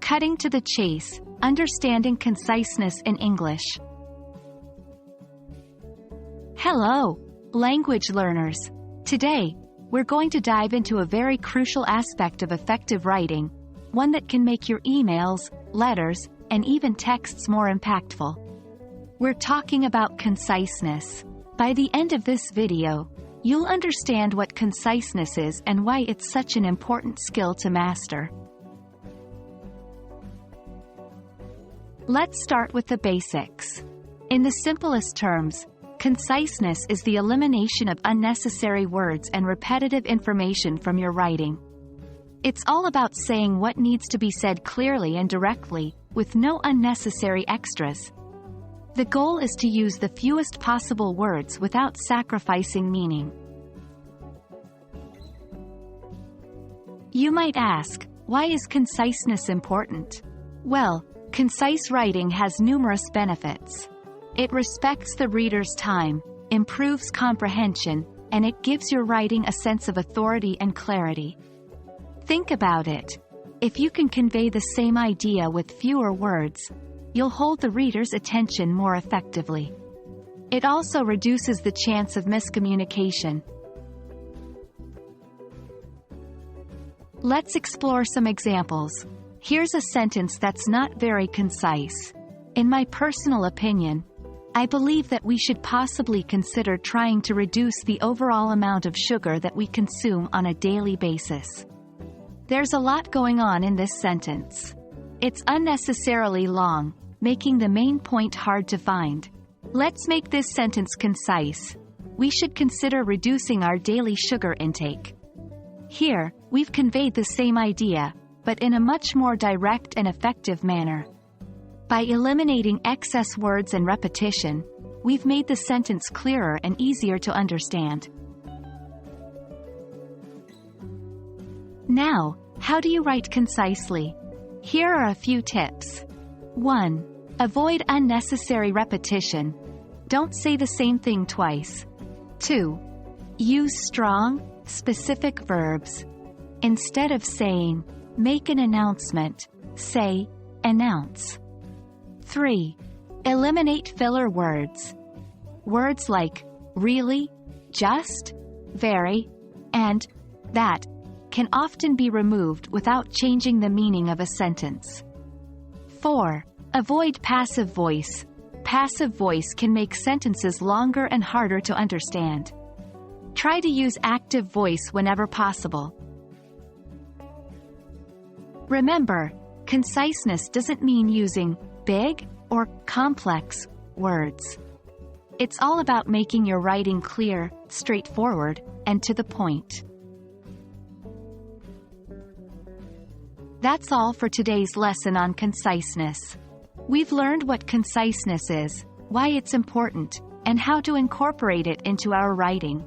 Cutting to the chase, understanding conciseness in English. Hello, language learners. Today, we're going to dive into a very crucial aspect of effective writing, one that can make your emails, letters, and even texts more impactful. We're talking about conciseness. By the end of this video, you'll understand what conciseness is and why it's such an important skill to master. Let's start with the basics. In the simplest terms, conciseness is the elimination of unnecessary words and repetitive information from your writing. It's all about saying what needs to be said clearly and directly, with no unnecessary extras. The goal is to use the fewest possible words without sacrificing meaning. You might ask, why is conciseness important? Well, concise writing has numerous benefits. It respects the reader's time, improves comprehension, and it gives your writing a sense of authority and clarity. Think about it. If you can convey the same idea with fewer words, you'll hold the reader's attention more effectively. It also reduces the chance of miscommunication. Let's explore some examples. Here's a sentence that's not very concise. In my personal opinion, I believe that we should possibly consider trying to reduce the overall amount of sugar that we consume on a daily basis. There's a lot going on in this sentence. It's unnecessarily long, making the main point hard to find. Let's make this sentence concise. We should consider reducing our daily sugar intake. Here, we've conveyed the same idea, but in a much more direct and effective manner. By eliminating excess words and repetition, we've made the sentence clearer and easier to understand. Now, how do you write concisely? Here are a few tips. 1. Avoid unnecessary repetition. Don't say the same thing twice. 2. Use strong, specific verbs. Instead of saying, make an announcement, say, announce. 3. Eliminate filler words. Words like really, just, very, and that can often be removed without changing the meaning of a sentence. 4. Avoid passive voice. Passive voice can make sentences longer and harder to understand. Try to use active voice whenever possible. Remember, conciseness doesn't mean using big or complex words. It's all about making your writing clear, straightforward, and to the point. That's all for today's lesson on conciseness. We've learned what conciseness is, why it's important, and how to incorporate it into our writing.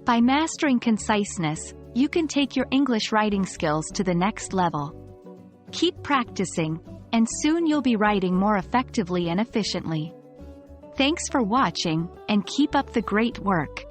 By mastering conciseness, you can take your English writing skills to the next level. Keep practicing, and soon you'll be writing more effectively and efficiently. Thanks for watching, and keep up the great work.